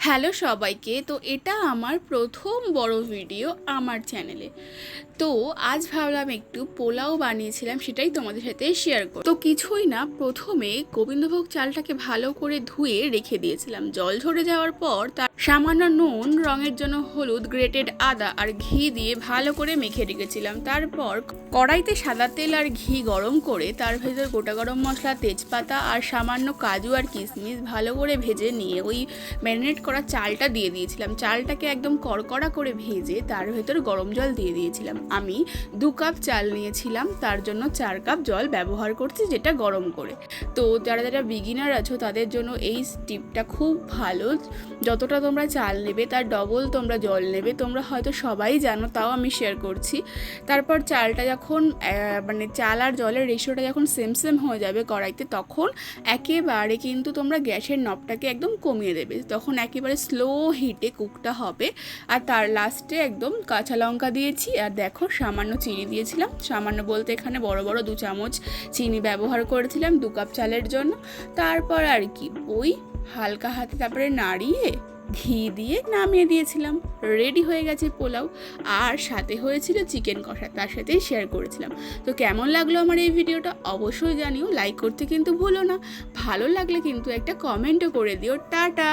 Hello সবাইকে। তো এটা আমার প্রথম বড় ভিডিও আমার চ্যানেলে। তো আজ ভাবলাম একটু পোলাও বানিয়েছিলাম, সেটাই তোমাদের সাথে শেয়ার করব। তো কিছুই না, প্রথমে গোবিন্দভোগ চালটাকে ভালো করে ধুয়ে রেখে দিয়েছিলাম। জল ঝরে যাওয়ার পর তার সামান্য নুন, রঙের জন্য হলুদ, গ্রেটেড আদা আর ঘি দিয়ে ভালো করে মেখে রেখেছিলাম। তারপর কড়াইতে সাদা তেল আর ঘি গরম করে তার ভেতর গোটা গরম মশলা, তেজপাতা আর সামান্য কাজু আর কিশমিশ ভালো করে ভেজে নিয়ে ওই ম্যারিনেট করা চালটা দিয়ে দিয়েছিলাম। চালটাকে একদম কড়কড়া করে ভেজে তার ভেতর গরম জল দিয়ে দিয়েছিলাম। আমি 2 কাপ চাল নিয়েছিলাম, তার জন্য 4 কাপ জল ব্যবহার করছি, যেটা গরম করে। তো যারা যারা বিগিনার আছো তাদের জন্য এই টিপটা খুব ভালো। যতটা তোমরা চাল নেবে তার ডবল তোমরা জল নেবে। তোমরা হয়তো সবাই জানো, তাও আমি শেয়ার করছি। তারপর চালটা যখন চাল আর জলের রেশিওটা যখন সেম সেম হয়ে যাবে কড়াইতে, তখন একেবারে কিন্তু তোমরা গ্যাসের নবটাকে একদম কমিয়ে দেবে। তখন একেবারে স্লো হিটে কুকটা হবে। আর তার লাস্টে একদম কাঁচা লঙ্কা দিয়েছি। আর দেখো, সামান্য চিনি দিয়েছিলাম। সামান্য বলতে এখানে বড় বড় 2 চামচ চিনি ব্যবহার করেছিলাম 2 কাপ চালের জন্য। তারপর আর কি, ওই হালকা হাতে তারপরে নাড়িয়ে ঘি দিয়ে নামিয়ে দিয়েছিলাম। রেডি হয়ে গেছে পোলাও। আর সাথে হয়েছিল চিকেন কষা, তার সাথেই শেয়ার করেছিলাম। তো কেমন লাগলো আমার এই ভিডিওটা অবশ্যই জানিও। লাইক করতে কিন্তু ভুলো না। ভালো লাগলে কিন্তু একটা কমেন্টও করে দিও। টাটা।